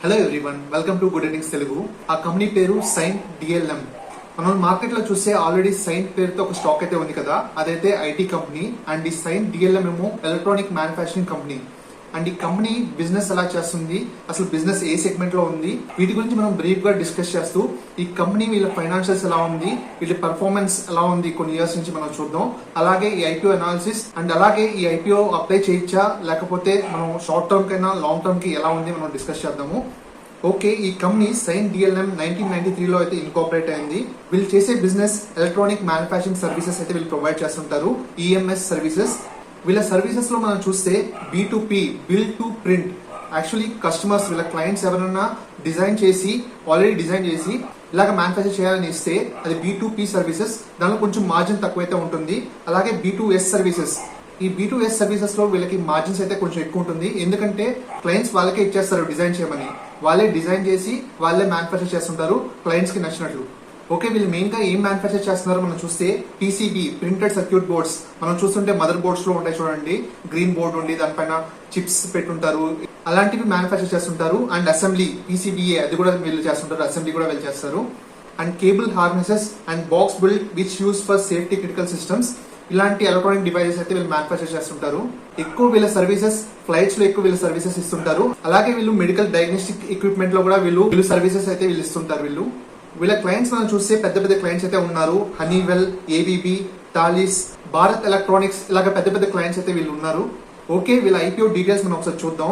Hello everyone, welcome to good earnings Telugu. ఆ company పేరు sign DLM. మనం మార్కెట్ లో చూస్తే ఆల్రెడీ సైన్ పేరుతో ఒక స్టాక్ అయితే ఉంది కదా, అదైతే ఐటీ కంపెనీ. అండ్ ఈ సైన్ డిఎల్ఎం ఏమో ఎలక్ట్రానిక్ మ్యానుఫ్యాక్చరింగ్ కంపెనీ. అండ్ ఈ కంపెనీ బిజినెస్ ఎలా చేస్తుంది, అసలు బిజినెస్ ఏ సెగ్మెంట్ లో ఉంది, వీటి గురించి మనం బ్రీఫ్ గా డిస్కస్ చేస్తూ ఈ కంపెనీ వీళ్ళ ఫైనాన్షియల్స్ ఎలా ఉంది, వీళ్ళ పర్ఫార్మెన్స్ ఎలా ఉంది కొన్ని ఇయర్స్ నుంచి మనం చూద్దాం. అలాగే ఈ ఐపీఓ అనాలిసిస్ అండ్ అలాగే ఈ ఐపీఓ అప్లై చేయొచ్చా లేకపోతే మనం షార్ట్ టర్మ్ కైనా లాంగ్ టర్మ్ కి ఎలా ఉంది మనం డిస్కస్ చేద్దాము. ఓకే, ఈ కంపెనీ సైన్ డిఎల్ఎం 1993 లో అయితే ఇన్కార్పొరేట్ అయింది. వీళ్ళు చేసే బిజినెస్ ఎలక్ట్రానిక్ మ్యానుఫ్యాక్చరింగ్ సర్వీసెస్ అయితే వీళ్ళు ప్రొవైడ్ చేస్తుంటారు, ఈఎంఎస్ సర్వీసెస్. వీళ్ళ సర్వీసెస్ లో మనం చూస్తే B2P, bill to print. Actually customers వీళ్ళ క్లయింట్స్ ఎవరైనా ఆల్రెడీ డిజైన్ చేసి ఇలాగ మ్యానుఫ్యాక్చర్ చేయాలని ఇస్తే అది B2P సర్వీసెస్. దానిలో కొంచెం మార్జిన్ తక్కువైతే ఉంటుంది. అలాగే B2S సర్వీసెస్. ఈ B2S సర్వీసెస్ లో వీళ్ళకి మార్జిన్స్ అయితే కొంచెం ఎక్కువ ఉంటుంది, ఎందుకంటే క్లయింట్స్ వాళ్ళకే ఇచ్చేస్తారు డిజైన్ చేయమని. వాళ్ళే డిజైన్ చేసి వాళ్ళే మ్యానుఫ్యాక్చర్ చేస్తుంటారు క్లయింట్స్ కి నచ్చినట్లు. ఓకే, వీళ్ళు మెయిన్ గా ఏం మ్యానుఫ్యాక్చర్ చేస్తున్నారో మనం చూస్తే PCB, ప్రింటెడ్ సర్క్యూట్ బోర్డ్స్. మనం చూస్తుంటే మదర్ బోర్డ్స్ లో ఉంటాయి చూడండి, గ్రీన్ బోర్డ్ ఉండి దానిపైన చిప్స్ పెట్టుంటారు, అలాంటివి మ్యానుఫ్యాక్చర్ చేస్తుంటారు. అండ్ అసెంబ్లీ PCBA అది కూడా వీళ్ళు చేస్తుంటారు, అసెంబ్లీ కూడా వీళ్ళు చేస్తారు. And cable harnesses and box build which use for safety critical systems. ఇలాంటి ఎలక్ట్రానిక్ డివైసెస్ అయితే వీళ్ళు మ్యానుఫ్యాక్చర్ చేస్తుంటారు. ఎక్కువ వీళ్ళ సర్వీసెస్ ఫ్లైట్స్ లో ఎక్కువ వీళ్ళ సర్వీసెస్ ఇస్తుంటారు. అలాగే వీళ్ళు మెడికల్ డయాగ్నోస్టిక్ ఎక్విప్మెంట్ లో కూడా వీళ్ళు సర్వీసెస్ అయితే వీళ్ళు ఇస్తుంటారు. వీళ్ళ క్లయింట్స్ మనం చూస్తే పెద్ద పెద్ద క్లయింట్స్ అయితే ఉన్నారు. Honeywell, ABB, thalis, Bharat electronics, ఇలాగ పెద్ద పెద్ద క్లయింట్స్ అయితే వీళ్ళు ఉన్నారు. ఓకే, వీళ్ళ ఐపీఓ డీటెయిల్స్ మనం ఒకసారి చూద్దాం.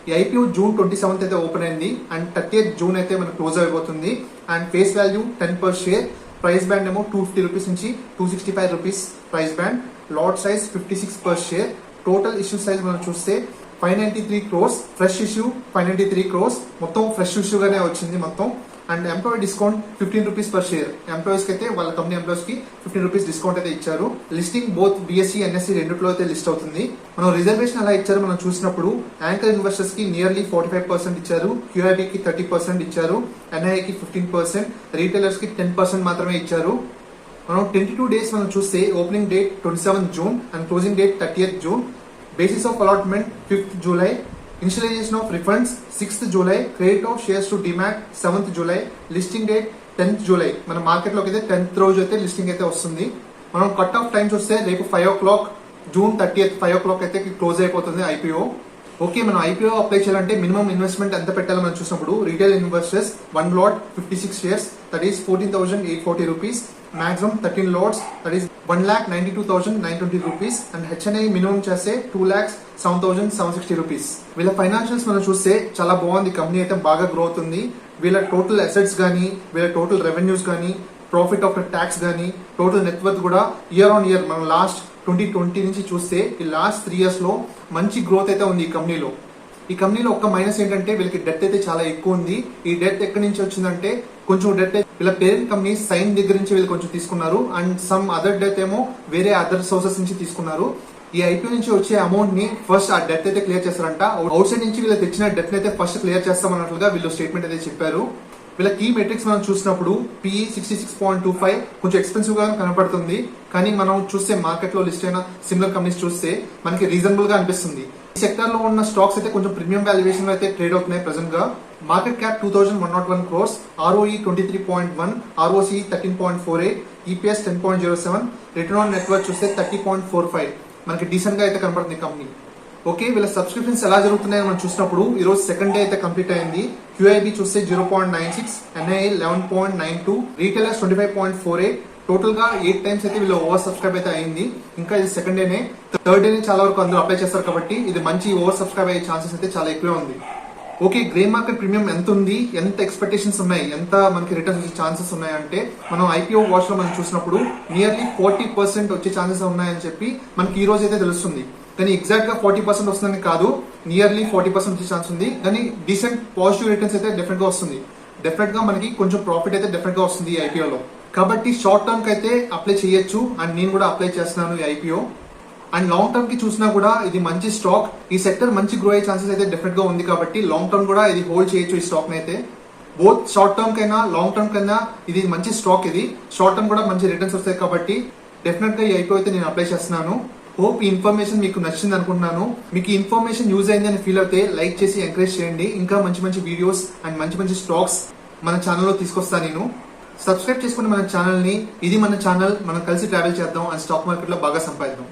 ఈ ఐపీఓ June 27 అయితే ఓపెన్ అయింది అండ్ 30th June అయితే మనకు క్లోజ్ అయిపోతుంది. And face value 10 per share. Price band ఏమో 250 రూపీస్ నుంచి 265 rupees price band. Lot size 56 per share. Total issue size మనం చూస్తే 593 crores. Fresh issue 593 crores. మొత్తం ఫ్రెష్ ఇష్యూ గానే వచ్చింది మొత్తం. And employee discount 15 rupees per share. Employees కి అయితే వాళ్ళ కంపెనీ ఎంప్లాయీస్ కి 15 రూపీస్ డిస్కౌంట్ అయితే ఇచ్చారు. లిస్టింగ్ బోత్ BSE, NSE రెండిట్లో అయితే లిస్ట్ అవుతుంది. మనం రిజర్వేషన్ ఎలా ఇచ్చారు మనం చూసినప్పుడు యాంకర్ ఇన్వెస్టర్స్ కి నియర్లీ 45% ఇచ్చారు, QIB కి 30% ఇచ్చారు, NII కి 15%, రీటైలర్స్ కి 10% మాత్రమే ఇచ్చారు. మనం 22 డేస్ మనం చూస్తే opening date 27 June and closing date 30th June. Basis of allotment 5th July. Initialization of refunds 6th July. Credit of shares to demat 7th July. Listing date 10th July. మన market లోకి అయితే 10th రోజు అయితే listing అయితే వస్తుంది. మనం cut off time చూస్తే రేపు 5 o'clock June 30th 5 o'clock అయితే క్లోజ్ అయిపోతుంది ఐపీఓ. ఓకే, మనం ఐపీఓ అప్లై చేయాలంటే మినిమం ఇన్వెస్ట్మెంట్ ఎంత పెట్టాలో మనం చూసినప్పుడు retail investors 1 lot 56 shares, that is 14,840 rupees. Maximum 13 lots, that is 1,92,920 rupees. And HNI minimum చేస్తే 2,07,760 rupees. వీళ్ళ ఫైనాన్షియల్స్ మనం చూస్తే చాలా బాగుంది, కంపెనీ అయితే బాగా గ్రో అవుతుంది. వీళ్ళ టోటల్ అసెట్స్ గానీ, వీళ్ళ టోటల్ రెవెన్యూస్ గానీ, ప్రాఫిట్ ఆఫ్టర్ ట్యాక్స్ గానీ, టోటల్ నెట్వర్త్ కూడా ఇయర్ ఆన్ ఇయర్ మనం లాస్ట్ 2020 నుంచి చూస్తే ఈ లాస్ట్ 3 years లో మంచి గ్రోత్ అయితే ఉంది ఈ కంపెనీలో. ఈ కంపెనీలో ఒక్క మైనస్ ఏంటంటే వీళ్ళకి డెట్ అయితే చాలా ఎక్కువ ఉంది. ఈ డెట్ ఎక్కడి నుంచి వచ్చిందంటే కొంచెం డెట్ వీళ్ళ పేరెంట్ కంపెనీ సైన్ దగ్గర నుంచి వీళ్ళు కొంచెం తీసుకున్నారు అండ్ సమ్ అదర్ డెట్ ఏమో వేరే అదర్ సోర్సెస్ నుంచి తీసుకున్నారు. ఈ ఐపీఓ నుంచి వచ్చే అమౌంట్ ని ఫస్ట్ ఆ డెట్ అయితే క్లియర్ చేస్తారంట. అవుట్ సైడ్ నుంచి వీళ్ళు తెచ్చిన డెట్ అయితే ఫస్ట్ క్లియర్ చేస్తామన్నట్లుగా వీళ్ళు స్టేట్మెంట్ అయితే చెప్పారు. వీళ్ళ కీ మెట్రిక్స్ మనం చూసినప్పుడు PE 66.25 కొంచెం ఎక్స్పెన్సివ్ గా కనపడుతుంది, కానీ మనం చూస్తే మార్కెట్ లో లిస్ట్ అయిన సిమిలర్ కంపెనీస్ చూస్తే మనకి రీజనబుల్ గా అనిపిస్తుంది. ఈ సెక్టర్ లో ఉన్న స్టాక్స్ అయితే కొంచెం ప్రీమియం వాల్యుయేషన్ లో అయితే ట్రేడ్ అవుతున్నాయి ప్రెసెంట్ గా. Market cap 2,101 crores, ROE 23.1, ROCE 13.48, EPS 10.07, return on network చూస్తే 30.45. మనకి డీసెంట్ గా అయితే కనపడుతుంది కంపెనీ. ఓకే, వీళ్ళ సబ్స్క్రిప్షన్స్ ఎలా జరుగుతున్నాయని మనం చూసినప్పుడు ఈ రోజు సెకండ్ డే అయితే కంప్లీట్ అయింది. QIB చూస్తే 0.96, NII 11.92, రీటైలర్స్ 25.48. టోటల్ గా 8 times అయితే వీళ్ళు ఓవర్ సబ్స్క్రైబ్ అయితే అయింది. ఇంకా ఇది సెకండ్ డేనే, థర్డ్ డేనే చాలా వరకు అందరూ అప్లై చేస్తారు కాబట్టి ఇది మంచి ఓవర్ సబ్స్క్రైబ్ అయ్యే ఛాన్సెస్ అయితే చాలా ఎక్కువే ఉంది. ఓకే, గ్రే మార్కెట్ ప్రీమియం ఎంత ఉంది, ఎంత ఎక్స్పెక్టేషన్స్ ఉన్నాయి, ఎంత మనకి రిటర్న్స్ వచ్చే ఛాన్సెస్ ఉన్నాయంటే మనం ఐపీఓ వాచ్ లో మనం చూసినప్పుడు నియర్లీ 40% వచ్చే ఛాన్సెస్ ఉన్నాయని చెప్పి మనకి ఈ రోజు అయితే తెలుస్తుంది. కానీ ఎగ్జాక్ట్ గా 40% వస్తుందని కాదు, నియర్లీ 40% వచ్చే ఛాన్స్ ఉంది. కానీ డీసెంట్ పాజిటివ్ రిటర్న్స్ అయితే డెఫినెట్ గా వస్తుంది. డెఫినెట్ గా మనకి కొంచెం ప్రాఫిట్ అయితే డెఫినెట్ గా వస్తుంది ఈ ఐపీఓలో. కాబట్టి షార్ట్ టర్మ్ కి అయితే అప్లై చేయొచ్చు అండ్ నేను కూడా అప్లై చేస్తున్నాను ఈ ఐపీఓ. అండ్ లాంగ్ టర్మ్ కి చూసినా కూడా ఇది మంచి స్టాక్. ఈ సెక్టర్ మంచి గ్రో అయ్యే ఛాన్సెస్ అయితే డెఫినెట్ గా ఉంది కాబట్టి లాంగ్ టర్మ్ కూడా ఇది హోల్డ్ చేయొచ్చు ఈ స్టాక్ అయితే. బోత్ షార్ట్ టర్మ్ కైనా లాంగ్ టర్మ్ కైనా ఇది మంచి స్టాక్. ఇది షార్ట్ టర్మ్ కూడా మంచి రిటర్న్స్ వస్తాయి కాబట్టి డెఫినెట్ గా ఈ ఐపీఓ అయితే నేను అప్లై చేస్తున్నాను. హోప్ ఈ ఇన్ఫర్మేషన్ మీకు నచ్చింది అనుకుంటున్నాను. మీకు ఈ ఇన్ఫర్మేషన్ యూజ్ అయింది అని ఫీల్ అయితే లైక్ చేసి ఎంకరేజ్ చేయండి. ఇంకా మంచి మంచి వీడియోస్ అండ్ మంచి మంచి స్టాక్స్ మన ఛానల్లో తీసుకొస్తాను నేను. సబ్స్క్రైబ్ చేసుకుని మన ఛానల్ ని. ఇది మన ఛానల్, మనం కలిసి ట్రావెల్ చేద్దాం అండ్ స్టాక్ మార్కెట్ లో బాగా సంపాదిద్దాం.